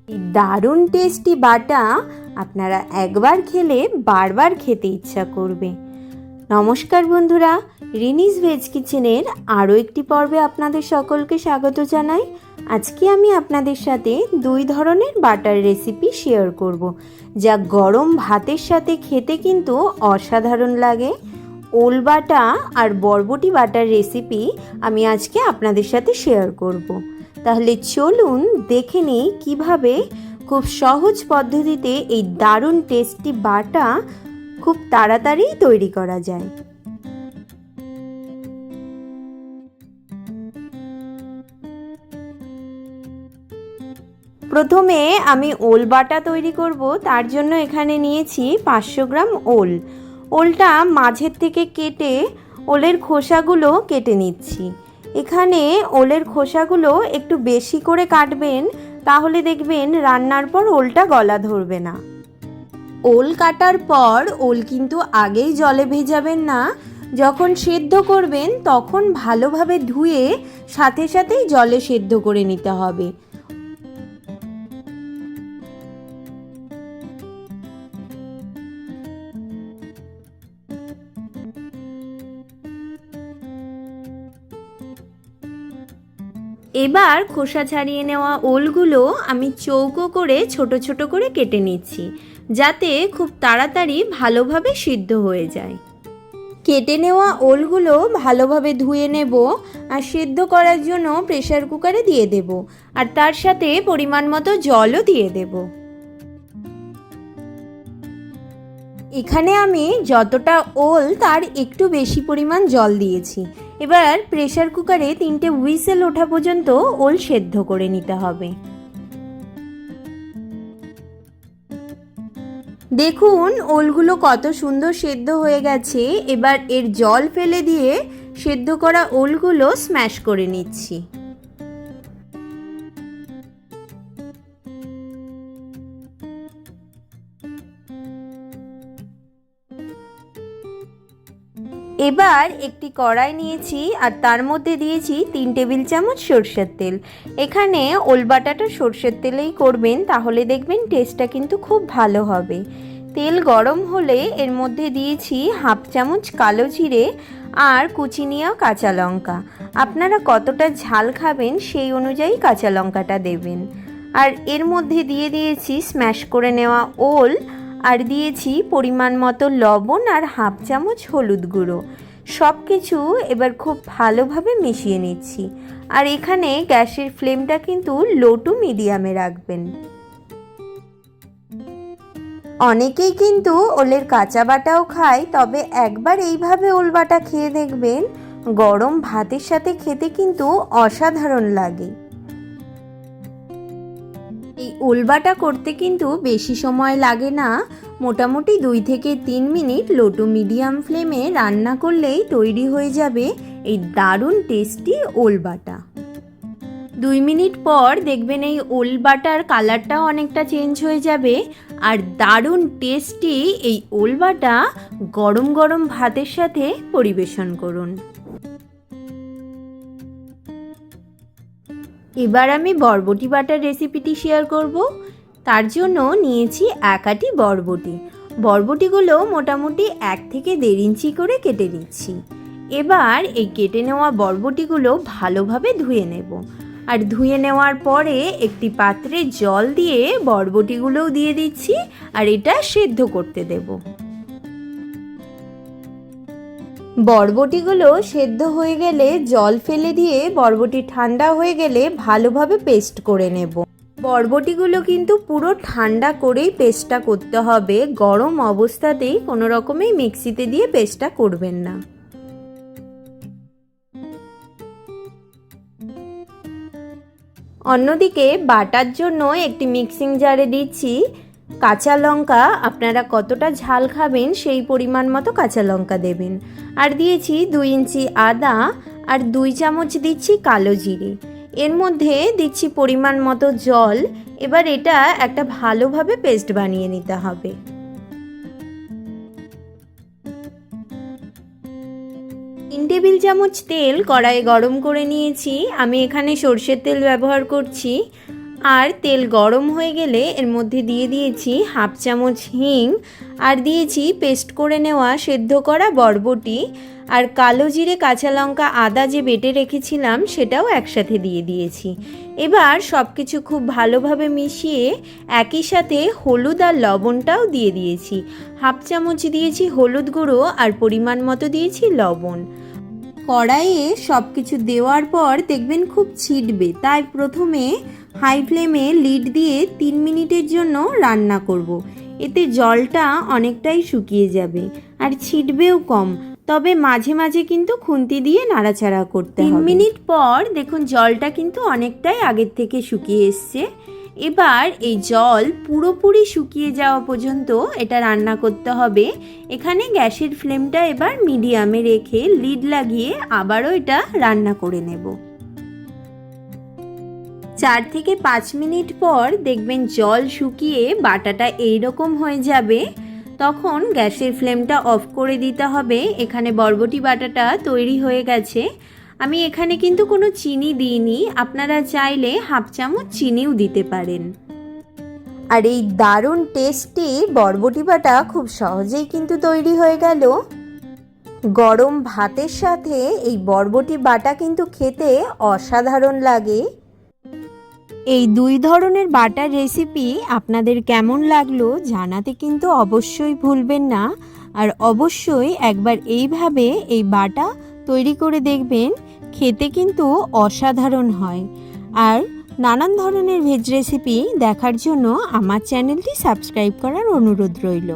দারুণ টেস্টি বাটা আপনারা একবার খেলে বারবার খেতে ইচ্ছা করবে। নমস্কার বন্ধুরা, রিনিস ভেজ কিচেনের আরও একটি পর্বে আপনাদের সকলকে স্বাগত জানাই। আজকে আমি আপনাদের সাথে দুই ধরনের বাটার রেসিপি শেয়ার করব, যা গরম ভাতের সাথে খেতে কিন্তু অসাধারণ লাগে। ওল বাটা আর বরবটি বাটার রেসিপি আমি আজকে আপনাদের সাথে শেয়ার করব। তাহলে চলুন দেখে নিই কীভাবে খুব সহজ পদ্ধতিতে এই দারুণ টেস্টি বাটা খুব তাড়াতাড়ি তৈরি করা যায়। প্রথমে আমি ওল বাটা তৈরি করব। তার জন্য এখানে নিয়েছি 500 গ্রাম ওল। ওলটা মাঝের থেকে কেটে ওলের খোসাগুলো কেটে নিচ্ছি। এখানে ওলের খোসাগুলো একটু বেশি করে কাটবেন, তাহলে দেখবেন রান্নার পর ওলটা গলা ধরবে না। ওল কাটার পর ওল কিন্তু আগেই জলে ভেজাবেন না। যখন সেদ্ধ করবেন তখন ভালোভাবে ধুয়ে সাথে সাথেই জলে সেদ্ধ করে নিতে হবে। এবার খোসা ছাড়িয়ে নেওয়া ওলগুলো আমি চৌকো করে ছোট ছোট করে কেটে নিচ্ছি, যাতে খুব তাড়াতাড়ি ভালোভাবে সিদ্ধ হয়ে যায়। কেটে নেওয়া ওলগুলো ভালোভাবে ধুয়ে নেব আর সিদ্ধ করার জন্য প্রেসার কুকারে দিয়ে দেব, আর তার সাথে পরিমাণ মতো জলও দিয়ে দেব। এখানে আমি যতটা ওল তার একটু বেশি পরিমাণ জল দিয়েছি। এবার প্রেসার কুকারে 3টে হুইসেল ওঠা পর্যন্ত ওল সেদ্ধ করে নিতে হবে। দেখুন ওলগুলো কত সুন্দর সেদ্ধ হয়ে গেছে। এবার এর জল ফেলে দিয়ে সেদ্ধ করা ওলগুলো স্ম্যাশ করে নিচ্ছি। এবার একটি কড়াই নিয়েছি আর তার মধ্যে দিয়েছি 3 টেবিল চামচ সরষের তেল। এখানে ওল বাটাটা সরষের তেলেই করবেন, তাহলে দেখবেন টেস্টটা কিন্তু খুব ভালো হবে। তেল গরম হলে এর মধ্যে দিয়েছি হাফ চামচ কালো জিরে আর কুচি নেওয়া কাঁচা লঙ্কা। আপনারা কতটা ঝাল খাবেন সেই অনুযায়ী কাঁচা লঙ্কাটা দেবেন। আর এর মধ্যে দিয়ে দিয়েছি স্ম্যাশ করে নেওয়া ওল, আর দিয়েছি পরিমাণ মতো লবণ আর হাফ চামচ হলুদ গুঁড়ো। সব কিছু এবার খুব ভালোভাবে মিশিয়ে নিচ্ছি। আর এখানে গ্যাসের ফ্লেমটা কিন্তু লো টু মিডিয়ামে রাখবেন। অনেকেই কিন্তু ওলের কাঁচা বাটাও খায়, তবে একবার এইভাবে ওল বাটা খেয়ে দেখবেন, গরম ভাতের সাথে খেতে কিন্তু অসাধারণ লাগে। এই ওল বাটা করতে কিন্তু বেশি সময় লাগে না। মোটামুটি 2 থেকে 3 মিনিট লো টু মিডিয়াম ফ্লেমে রান্না করলেই তৈরি হয়ে যাবে এই দারুণ টেস্টি ওল বাটা। 2 মিনিট পর দেখবেন এই ওল বাটার কালারটাও অনেকটা চেঞ্জ হয়ে যাবে। আর দারুণ টেস্টি এই ওল বাটা গরম গরম ভাতের সাথে পরিবেশন করুন। এবার আমি বরবটি বাটার রেসিপিটি শেয়ার করব। তার জন্য নিয়েছি 1 আটি বরবটি। বরবটিগুলো মোটামুটি 1 থেকে 1.5 ইঞ্চি করে কেটে নিচ্ছি। এবার এই কেটে নেওয়া বরবটিগুলো ভালোভাবে ধুয়ে নেব। আর ধুয়ে নেওয়ার পরে একটি পাত্রে জল দিয়ে বরবটিগুলোও দিয়ে দিচ্ছি, আর এটা সেদ্ধ করতে দেব। বরবটিগুলো সেদ্ধ হয়ে গেলে জল ফেলে দিয়ে বরবটি ঠান্ডা হয়ে গেলে ভালোভাবে পেস্ট করে নেব। বরবটিগুলো কিন্তু পুরো ঠান্ডা করেই পেস্টটা করতে হবে, গরম অবস্থাতেই কোনো রকমেই মিক্সিতে দিয়ে পেস্টটা করবেন না। অন্যদিকে বাটার জন্য একটি মিক্সিং জারে দিচ্ছি কাঁচা লঙ্কা। আপনারা কতটা ঝাল খাবেন সেই পরিমাণ মতো কাঁচা লঙ্কা দেবেন। আর দিয়েছি 2 ইঞ্চি আদা, আর 2 চামচ দিচ্ছি কালো জিরে। এর মধ্যে দিচ্ছি পরিমাণ মতো জল। এবার এটা একটা ভালোভাবে পেস্ট বানিয়ে নিতে হবে। 3 টেবিল চামচ তেল কড়াইয়ে গরম করে নিয়েছি। আমি এখানে সরষের তেল ব্যবহার করছি। আর তেল গরম হয়ে গেলে এর মধ্যে দিয়ে দিয়েছি হাফ চামচ হিং, আর দিয়েছি পেস্ট করে নেওয়া সেদ্ধ করা বরবটি, আর কালো জিরে, কাঁচা লঙ্কা, আদা যে বেটে রেখেছিলাম সেটাও একসাথে দিয়ে দিয়েছি। এবার সব কিছু খুব ভালোভাবে মিশিয়ে একই সাথে হলুদ আর লবণটাও দিয়ে দিয়েছি। হাফ চামচ দিয়েছি হলুদ গুঁড়ো আর পরিমাণ মতো দিয়েছি লবণ। কড়াইয়ে সব কিছু দেওয়ার পর দেখবেন খুব ছিটবে, তাই প্রথমে হাই ফ্লেমে লিড দিয়ে 3 মিনিটের জন্য রান্না করব। এতে জলটা অনেকটাই শুকিয়ে যাবে আর ছিটবেও কম, তবে মাঝে মাঝে কিন্তু খুন্তি দিয়ে নাড়াচাড়া করতে হবে। 3 মিনিট পর দেখুন জলটা কিন্তু অনেকটাই আগের থেকে শুকিয়ে এসছে। এবার এই জল পুরোপুরি শুকিয়ে যাওয়া পর্যন্ত এটা রান্না করতে হবে। এখানে গ্যাসের ফ্লেমটা এবার মিডিয়ামে রেখে লিড লাগিয়ে আবারও এটা রান্না করে নেব। 4 থেকে 5 মিনিট পর দেখবেন জল শুকিয়ে বাটাটা এইরকম হয়ে যাবে, তখন গ্যাসের ফ্লেমটা অফ করে দিতে হবে। এখানে বরবটি বাটাটা তৈরি হয়ে গেছে। আমি এখানে কিন্তু কোনো চিনি দিইনি, আপনারা চাইলে হাফ চামচ চিনিও দিতে পারেন। আর এই দারুণ টেস্টি বরবটি বাটা খুব সহজেই কিন্তু তৈরি হয়ে গেল। গরম ভাতের সাথে এই বরবটি বাটা কিন্তু খেতে অসাধারণ লাগে। এই 2 ধরনের বাটার রেসিপি আপনাদের কেমন লাগলো জানাতে কিন্তু অবশ্যই ভুলবেন না। আর অবশ্যই একবার এইভাবে এই বাটা তৈরি করে দেখবেন, খেতে কিন্তু অসাধারণ হয়। আর নানান ধরনের ভেজ রেসিপি দেখার জন্য আমার চ্যানেলটি সাবস্ক্রাইব করার অনুরোধ রইল।